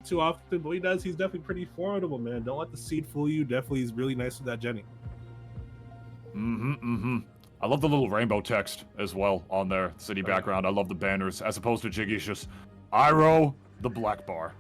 too often, but he does. He's definitely pretty formidable, man. Don't let the seed fool you. Definitely, he's really nice with that Jenny. I love the little rainbow text as well on their city background. I love the banners, as opposed to Jiggy's just Iroh, the black bar.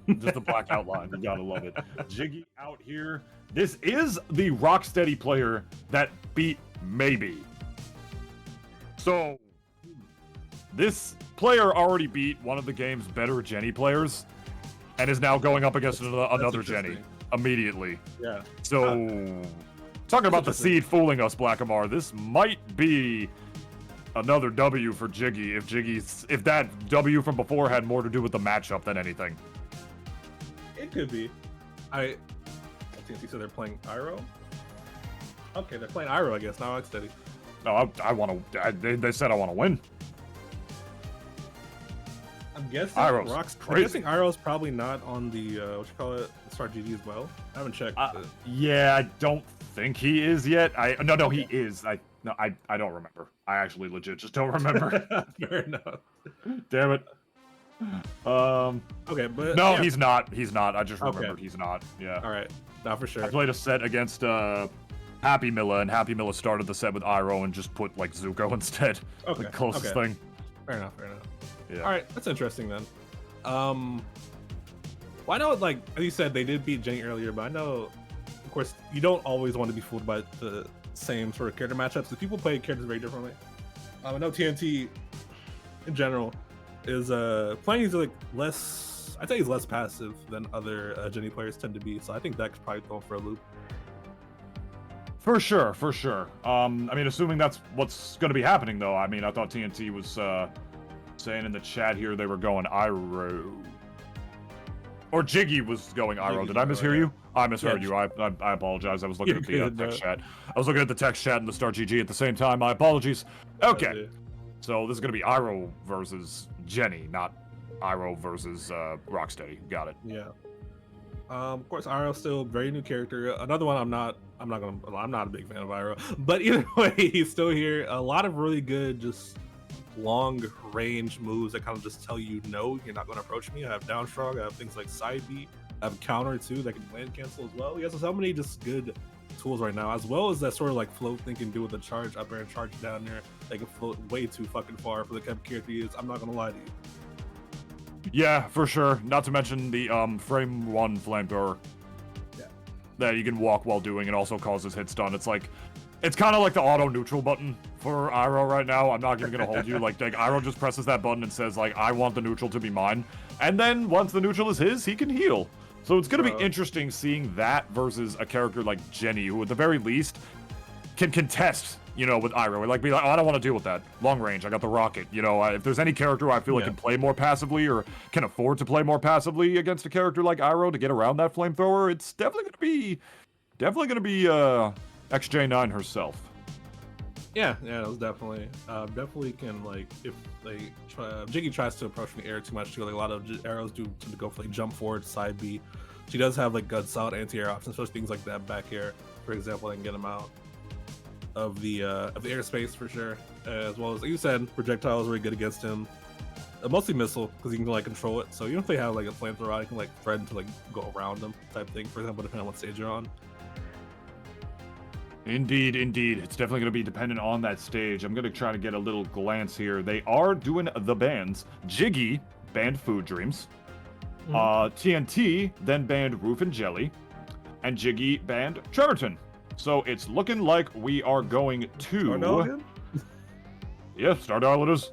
Just the black outline. You gotta love it. Jiggy out here. This is the Rocksteady player that beat Maybe. So, this player already beat one of the game's better Jenny players, and is now going up against another Jenny immediately. Yeah. So, talking about the seed fooling us, Blackamar, this might be another W for Jiggy if that W from before had more to do with the matchup than anything. It could be. I think you said they're playing Iroh. Okay, they're playing Iroh, I guess. Now Rocksteady. No, I want to. They said I want to win. I'm guessing Iroh's crazy. I'm guessing Iroh's probably not on the what you call it, Start GG as well. I haven't checked. Yeah, I don't think he is yet. No, he is. I don't remember. I actually legit just don't remember. Fair enough. Damn it. Okay, but no, yeah. he's not. He's not. I just remembered he's not. Yeah. All right, not for sure. I played a set against Happy Milla, and Happy Milla started the set with Iroh and just put like Zuko instead. Okay. The closest thing. Fair enough. Yeah. All right, that's interesting then. Well, I know, like as you said, they did beat Jenny earlier, but I know, of course, you don't always want to be fooled by the same sort of character matchups. The people play characters very differently. I know TNT, in general, is playing is like less. I'd say he's less passive than other Jenny players tend to be. So I think that could probably throw for a loop. For sure. I mean, assuming that's what's going to be happening, though. I mean, I thought TNT was saying in the chat here they were going Iroh. Or Jiggy was going Iroh. Did I mishear you? I misheard you. I apologize. I was looking at the text chat. I was looking at the text chat and the Start GG at the same time. My apologies. Okay. So this is going to be Iroh versus Jenny, not Iroh versus Rocksteady. Got it. Yeah. Of course, Iroh's still a very new character. Another one I'm not a big fan of Iroh, but either way, he's still here. A lot of really good, just long range moves that kind of just tell you, no, you're not going to approach me. I have down strong. I have things like side beat. I have counter too that can land cancel as well. He has so many just good tools right now, as well as that sort of like float thing can do with the charge up air and charge down there. They can float way too fucking far for the type of character he is. I'm not gonna lie to you. Yeah, for sure. Not to mention the frame 1 flamethrower that you can walk while doing. It also causes hit stun. It's kind of like the auto neutral button for Iroh right now. I'm not even gonna hold you. Like Iroh just presses that button and says like, I want the neutral to be mine. And then once the neutral is his, he can heal. So it's gonna be interesting seeing that versus a character like Jenny, who at the very least can contest, you know, with Iroh. Like, be like, oh, I don't want to deal with that. Long range, I got the rocket. You know, if there's any character who I feel like can play more passively or can afford to play more passively against a character like Iroh to get around that flamethrower, it's definitely gonna be XJ9 herself. Yeah, it was definitely can, like, if they Jiggy tries to approach from the air too much too, like a lot of arrows do tend to go for like jump forward, side B. She does have like good solid anti-air options, especially things like that back air, for example, that can get him out of the airspace for sure. As well as, like you said, projectile is really good against him. Mostly missile, because you can like control it. So even if they have like a flamethrower, you can like threaten to like go around them type thing, for example, depending on what stage you're on. Indeed. It's definitely going to be dependent on that stage. I'm going to try to get a little glance here. They are doing the bans. Jiggy banned Food Dreams. TNT then banned Roof and Jelly. And Jiggy banned Trevorton. So it's looking like we are going to... Yeah, Stardal it is.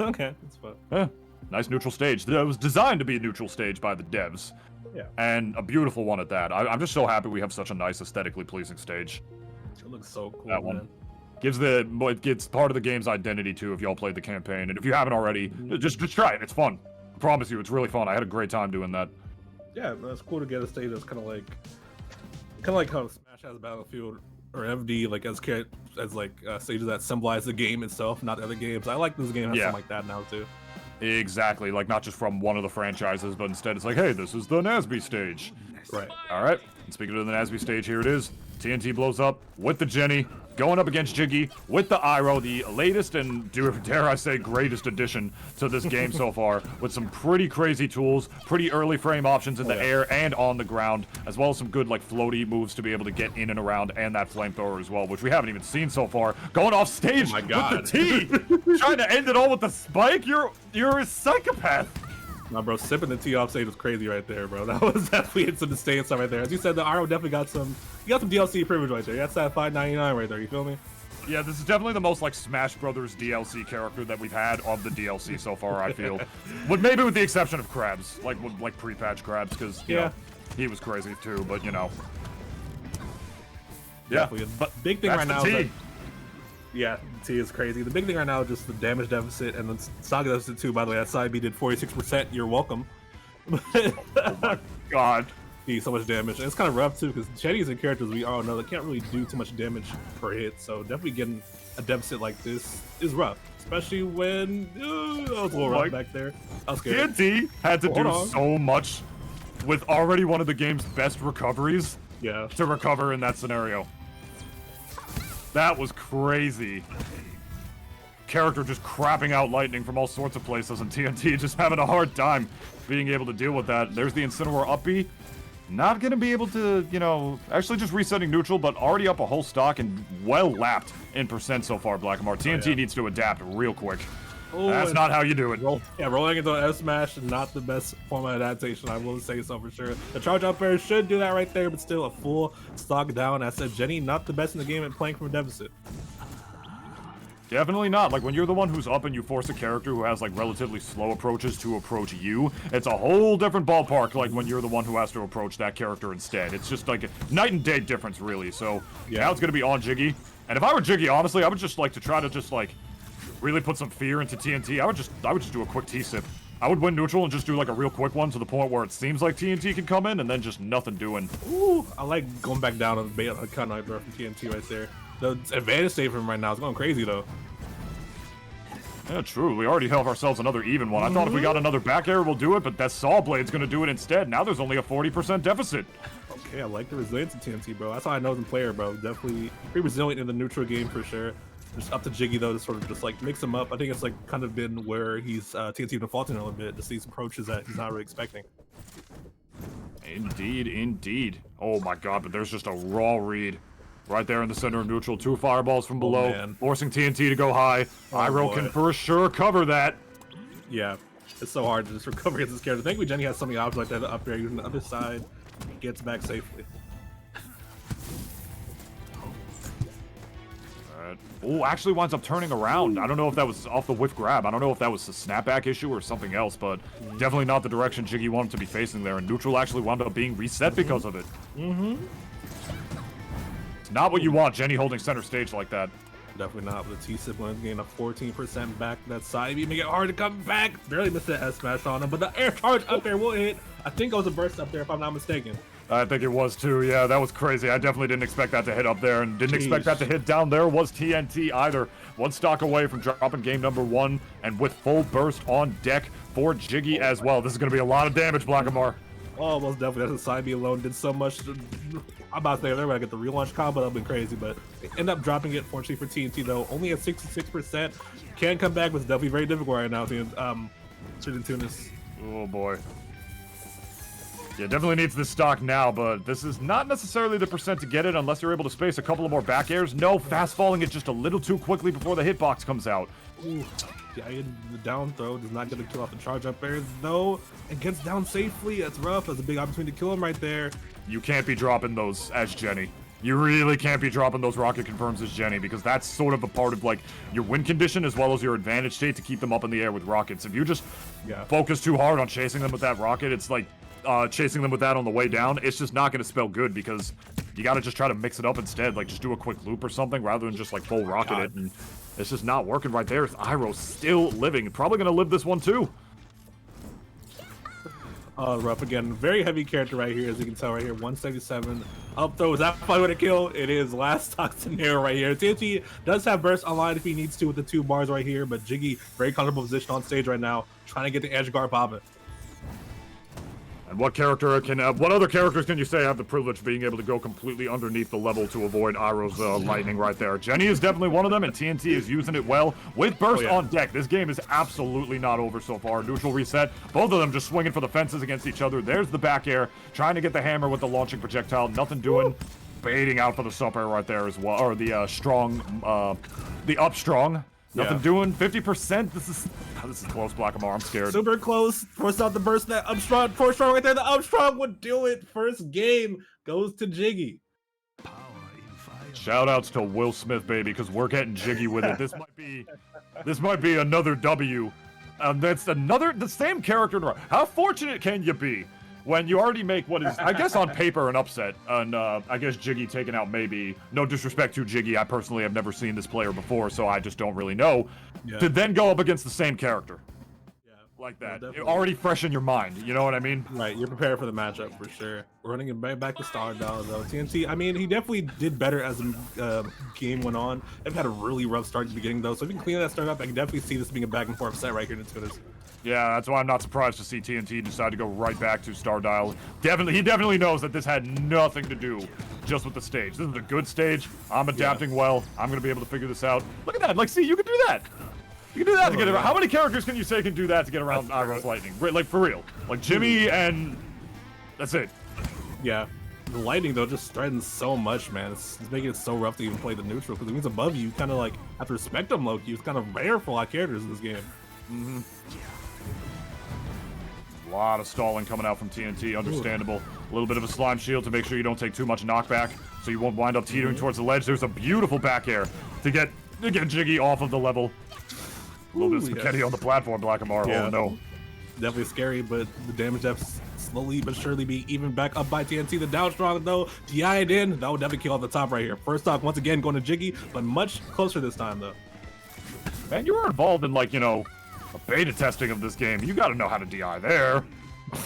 Okay, that's fun. Yeah, nice neutral stage. That was designed to be a neutral stage by the devs. Yeah. And a beautiful one at that. I'm just so happy we have such a nice, aesthetically pleasing stage. It looks so cool, that one. It gets part of the game's identity too if y'all played the campaign. And if you haven't already, just try it. It's fun. I promise you, it's really fun. I had a great time doing that. Yeah, it's cool to get a stage that's kind of like how Smash has Battlefield or FD, like as stages that symbolize the game itself, not other games. I like this game has something like that now too. Exactly, like not just from one of the franchises, but instead it's like, hey, this is the NASB stage. Right. All right. And speaking of the NASB stage, here it is. TNT blows up with the Jenny. going up against Jiggy with the Iroh, the latest and, dare I say, greatest addition to this game so far, with some pretty crazy tools, pretty early frame options in the air and on the ground, as well as some good, like, floaty moves to be able to get in and around, and that flamethrower as well, which we haven't even seen so far. Going off stage with the T! Trying to end it all with the spike? You're a psychopath! No, bro, sipping the tea off stage was crazy right there, bro. That was definitely into the stance right there. As you said, the Iroh definitely got some DLC privilege right there. That's that $5.99 right there, you feel me? Yeah, this is definitely the most, like, Smash Brothers DLC character that we've had of the DLC so far, I feel. Maybe with the exception of Krabs, like pre-patch Krabs, because, you know, he was crazy too, but, you know. Yeah, but big thing right now is that, yeah, T is crazy. The big thing right now is just the damage deficit and the stock deficit too. By the way, that side B did 46%. You're welcome. Oh my god. So much damage. And it's kind of rough too because Chinese and characters we all know they can't really do too much damage per hit. So definitely getting a deficit like this is rough, especially when that was a little rough back there. I was scared. TNT had to do so much with already one of the game's best recoveries. Yeah. To recover in that scenario. That was crazy. Character just crapping out lightning from all sorts of places, and TNT just having a hard time being able to deal with that. There's the Incineroar up B. Not gonna be able to, you know, actually just resetting neutral, but already up a whole stock and well lapped in percent so far, Blackamar. TNT needs to adapt real quick. Oh, that's not how you do it. Rolling into an F smash is not the best form of adaptation, I will say so for sure. The charge up air should do that right there, but still a full stock down. I said Jenny, not the best in the game at playing from a deficit. Definitely not. Like, when you're the one who's up and you force a character who has, like, relatively slow approaches to approach you, it's a whole different ballpark, like, when you're the one who has to approach that character instead. It's just, like, a night and day difference, really. So, now it's gonna be on Jiggy. And if I were Jiggy, honestly, I would just like to try to just, like, really put some fear into TNT. I would just do a quick T-sip. I would win neutral and just do like a real quick one to the point where it seems like TNT can come in and then just nothing doing. Ooh, I like going back down on the cut knife from TNT right there. The advantage state for him right now is going crazy though. Yeah, true. We already have ourselves another even one. I thought if we got another back air, we'll do it, but that Saw Blade's gonna do it instead. Now there's only a 40% deficit. Okay, I like the resilience of TNT, bro. That's how I know him player, bro. Definitely pretty resilient in the neutral game for sure. Just up to Jiggy though to sort of just like mix him up. I think it's like kind of been where he's TNT been faulting a little bit. Just these approaches that he's not really expecting. Indeed, indeed. Oh my god, but there's just a raw read right there in the center of neutral. 2 fireballs from below, forcing TNT to go high. Iroh can for sure cover that. Yeah, it's so hard to just recover against this character. Thankfully, Jenny has so many options like that up there. Using the other side, gets back safely. Oh, actually winds up turning around. I don't know if that was off the whiff grab. I don't know if that was a snapback issue or something else, but definitely not the direction Jiggy wanted to be facing there, and neutral actually wound up being reset because of it. It's not what you want, Jenny holding center stage like that. Definitely not. With the T-Sibling getting a 14% back that side. You make it hard to come back. Barely missed that S-Smash on him, but the air charge up there will hit. I think it was a burst up there if I'm not mistaken. I think it was too, yeah, that was crazy. I definitely didn't expect that to hit up there, and didn't expect that to hit down there was TNT either. One stock away from dropping game number 1, and with full burst on deck for Jiggy as well. This is going to be a lot of damage, Blackamar. Oh, most definitely. That's a side B alone. Did so much. I'm about to say they're going to get the relaunch combo. That would have been czy, but they end up dropping it, fortunately for TNT, though. Only at 66%. Can come back, but it's definitely very difficult right now. Tunis. Oh, boy. Yeah, definitely needs this stock now, but this is not necessarily the percent to get it unless you're able to space a couple of more back airs. No, fast falling it just a little too quickly before the hitbox comes out. Ooh. Yeah, the down throw does not get to kill off the charge up airs, though. It gets down safely. That's rough. That's a big opportunity to kill him right there. You can't be dropping those as Jenny. You really can't be dropping those rocket confirms as Jenny, because that's sort of a part of like your win condition as well as your advantage state to keep them up in the air with rockets. If you just focus too hard on chasing them with that rocket, it's like chasing them with that on the way down, it's just not going to spell good, because you got to just try to mix it up instead, like just do a quick loop or something rather than just like full rocket it, and it's just not working right there. Iroh still living, probably going to live this one too. Rough again. Very heavy character right here, as you can tell right here. 177 up throw. Is that probably going to kill? It is. Last stock scenario right here. TNT does have burst online if he needs to with the 2 bars right here, but Jiggy very comfortable position on stage right now, trying to get the edge guard popping. And what character can, what other characters can you say have the privilege of being able to go completely underneath the level to avoid Iroh's lightning right there? Jenny is definitely one of them, and TNT is using it well. With Burst on deck, this game is absolutely not over so far. Neutral reset, both of them just swinging for the fences against each other. There's the back air, trying to get the hammer with the launching projectile, nothing doing. Baiting out for the sub air right there as well, or the strong, the up strong. Nothing doing. 50%. This is close, Blackamar. I'm scared. Super close. Forced out the burst. That up strong, force strong right there. The up strong would do it. First game goes to Jiggy. Shout outs to Will Smith, baby, because we're getting jiggy with it. This might be another W. That's the same character. How fortunate can you be when you already make what is, I guess, on paper an upset, and I guess Jiggy taken out maybe, no disrespect to Jiggy, I personally have never seen this player before, so I just don't really know, to then go up against the same character. Like that. Already fresh in your mind, you know what I mean? Right, you're prepared for the matchup for sure. Running it back to Star though. TNT, I mean, he definitely did better as the game went on. They've had a really rough start at the beginning though, so if you can clean that start up, I can definitely see this being a back and forth set right here in this. Yeah, that's why I'm not surprised to see TNT decide to go right back to Star Dial. He definitely knows that this had nothing to do just with the stage. This is a good stage. I'm adapting well. I'm going to be able to figure this out. Look at that. Like, see, you can do that. You can do that to get around. How many characters can you say can do that to get around Iroh's lightning? Like, for real. Like, Jimmy and... That's it. Yeah. The lightning, though, just threatens so much, man. It's making it so rough to even play the neutral, because it means above you kind of, like, have to respect them, low-key. It's kind of rare for a lot of characters in this game. A lot of stalling coming out from TNT, understandable. A little bit of a slime shield to make sure you don't take too much knockback, so you won't wind up teetering towards the ledge. There's a beautiful back air to get Jiggy off of the level. A little bit of spaghetti on the platform, Blackamar. Oh no. Definitely scary, but the damage depths slowly but surely be even back up by TNT. The down strong though, DI'd in. That would definitely kill off the top right here. First off, once again going to Jiggy, but much closer this time though. Man, you were involved in, like, you know, a beta testing of this game. You gotta know how to DI there.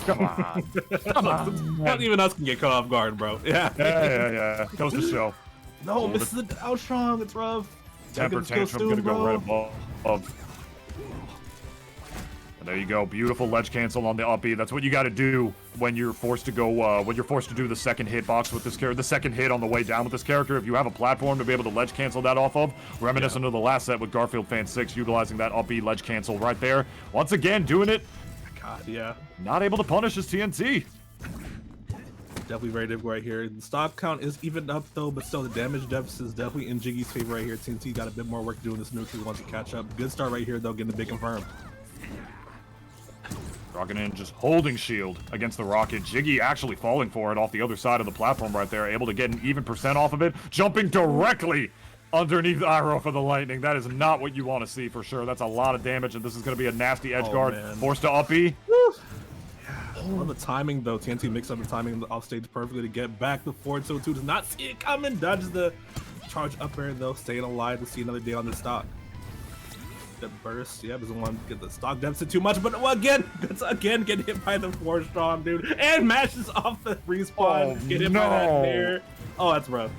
Come on. Come on. Not even us can get caught off guard, bro. Yeah. Goes to show. No, this is the out strong. It's rough. Temper tantrum gonna go right above. And there you go. Beautiful ledge cancel on the up B. That's what you gotta do when you're forced to go, when you're forced to do the second hitbox with this character, the second hit on the way down with this character. If you have a platform to be able to ledge cancel that off of, reminiscent of the last set with Garfield Fan 6, utilizing that up B ledge cancel right there. Once again, doing it. God, yeah. Not able to punish his TNT. Definitely very difficult right here. The stock count is even up though, but still the damage depths is definitely in Jiggy's favor right here. TNT got a bit more work to do in this neutral. He wants to catch up. Good start right here though, getting the big confirmed. Rocking in, just holding shield against the rocket. Jiggy actually falling for it off the other side of the platform right there, able to get an even percent off of it, jumping directly underneath Iroh for the lightning. That is not what you want to see for sure. That's a lot of damage, and this is going to be a nasty edge guard. Man. Forced to up B. On the timing though, TNT mixed up the timing off stage perfectly to get back. The forward 2-2 does not see it coming. Dodges the charge up air though, staying alive to see another day on the stock. The burst, doesn't want to get the stock deficit too much, but again getting hit by the 4 strong dude and mashes off the respawn. Get hit by that bear. Oh, that's rough.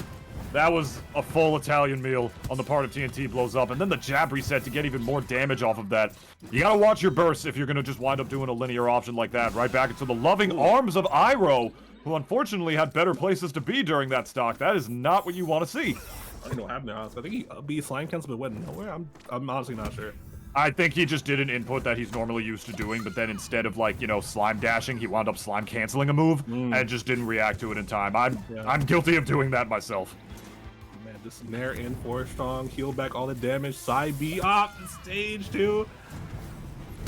That was a full Italian meal on the part of TNTBlowzUp, and then the jab reset to get even more damage off of that. You gotta watch your bursts if you're gonna just wind up doing a linear option like that. Right back into the loving arms of Iroh, who unfortunately had better places to be during that stock. That is not what you want to see. I don't know what happened, honestly. I think he beat slime cancel, but went nowhere. I'm honestly not sure. I think he just did an input that he's normally used to doing, but then instead of, like, you know, slime dashing, he wound up slime canceling a move and just didn't react to it in time. I'm guilty of doing that myself. Man, just nair in 4 strong, heal back all the damage, side B off the stage too.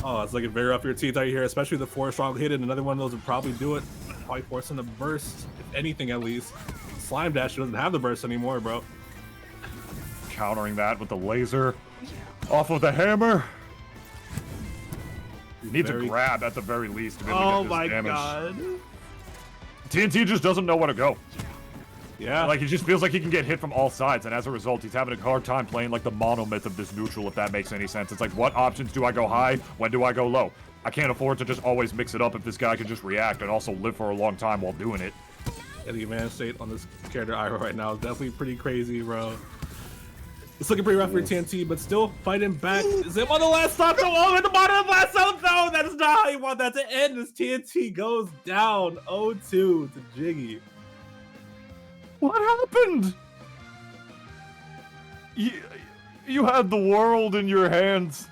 Oh, it's looking very rough for your teeth out here, especially the 4 strong hit, and another one of those would probably do it. Probably forcing the burst, if anything at least. Slime dash doesn't have the burst anymore, bro. Countering that with the laser off of the hammer. You need to grab at the very least to be able to get this damage. God. TNT just doesn't know where to go. Yeah. Like, he just feels like he can get hit from all sides, and as a result, he's having a hard time playing, like, the monomyth of this neutral, if that makes any sense. It's like, what options do I go high? When do I go low? I can't afford to just always mix it up if this guy can just react and also live for a long time while doing it. Yeah, the advantage state on this character Iroh right now is definitely pretty crazy, bro. It's looking pretty rough for TNT, but still fighting back. Is it on the last stop? Oh, at the bottom of the last stop. No, that is not how you want that to end. As TNT goes down 0-2 to Jiggy. What happened? You had the world in your hands,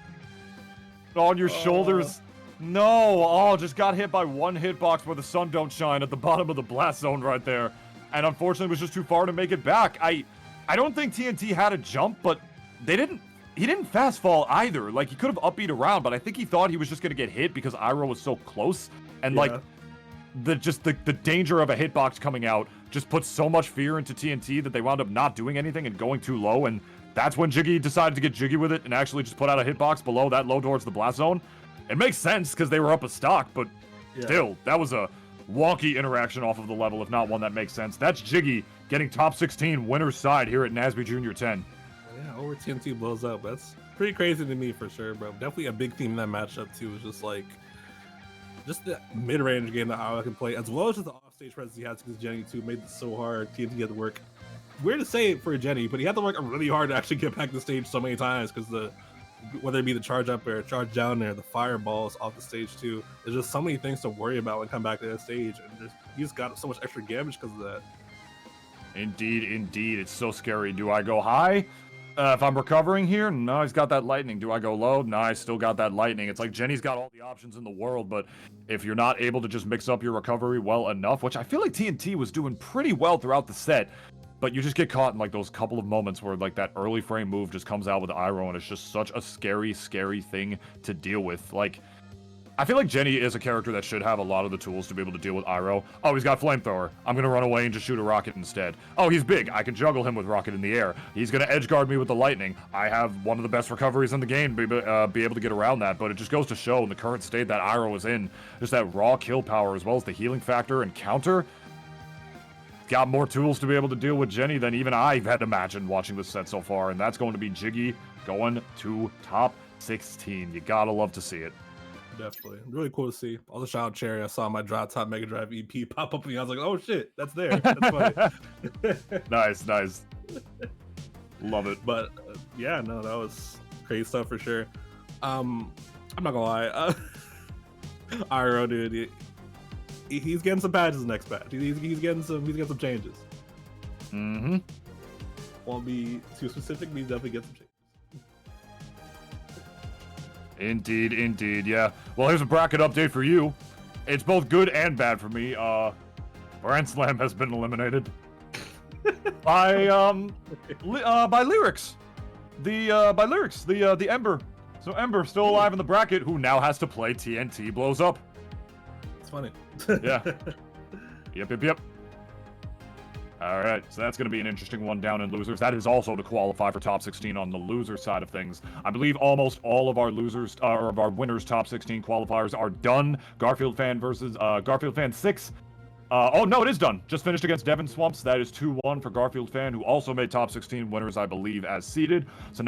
on your shoulders. No, just got hit by one hitbox where the sun don't shine at the bottom of the blast zone right there, and unfortunately was just too far to make it back. I don't think TNT had a jump, but he didn't fast fall either. Like, he could have upbeat around, but I think he thought he was just gonna get hit because Iroh was so close, and like the danger of a hitbox coming out just put so much fear into TNT that they wound up not doing anything and going too low, and that's when Jiggy decided to get jiggy with it and actually just put out a hitbox below that low towards the blast zone. It makes sense because they were up a stock, but still, that was a wonky interaction off of the level, if not one that makes sense. That's Jiggy getting top 16 winner's side here at NASB Junior 10. Yeah, over TNT blows up. That's pretty crazy to me for sure, bro. Definitely a big theme in that matchup too. Was just the mid-range game that Iroh can play, as well as just the off-stage presence he has because Jenny too made it so hard. TNT had to work. Weird to say it for Jenny, but he had to work really hard to actually get back to stage so many times because whether it be the charge up air, charge down there, the fireballs off the stage too. There's just so many things to worry about when come back to that stage, and he just got so much extra damage because of that. Indeed, it's so scary. Do I go high? If I'm recovering here, no, he's got that lightning. Do I go low? No, I still got that lightning. It's like Jenny's got all the options in the world, but if you're not able to just mix up your recovery well enough, which I feel like TNT was doing pretty well throughout the set, but you just get caught in like those couple of moments where like that early frame move just comes out with Iroh, and it's just such a scary thing to deal with. Like, I feel like Jenny is a character that should have a lot of the tools to be able to deal with Iroh. Oh, he's got flamethrower. I'm gonna run away and just shoot a rocket instead. Oh, he's big. I can juggle him with rocket in the air. He's gonna edge guard me with the lightning. I have one of the best recoveries in the game, be able to get around that. But it just goes to show in the current state that Iroh is in, just that raw kill power as well as the healing factor and counter. Got more tools to be able to deal with Jenny than even I've had imagined watching this set so far, and that's going to be Jiggy going to top 16. You gotta love to see it. Definitely. Really cool to see. All the shout out Cherry, I saw my Drop Top Mega Drive EP pop up and I was like, oh shit, that's there. That's funny. Nice. Love it. But yeah, no, that was crazy stuff for sure. I'm not gonna lie. Iroh, dude, he's getting some patches next patch. He's getting some changes. Mm-hmm. Won't be too specific, but he's definitely get some changes. Indeed, yeah. Well, here's a bracket update for you. It's both good and bad for me. Grand Slam has been eliminated by Lyrics. The Ember. So Ember still alive in the bracket, who now has to play TNTBlowzUp. It's funny. Yeah. Yep. All right, so that's going to be an interesting one down in losers. That is also to qualify for top 16 on the loser side of things. I believe almost all of our losers, or of our winners' top 16 qualifiers are done. Garfield Fan versus Garfield Fan 6. Oh, no, it is done. Just finished against Devon Swamps. That is 2-1 for Garfield Fan, who also made top 16 winners, I believe, as seeded. So now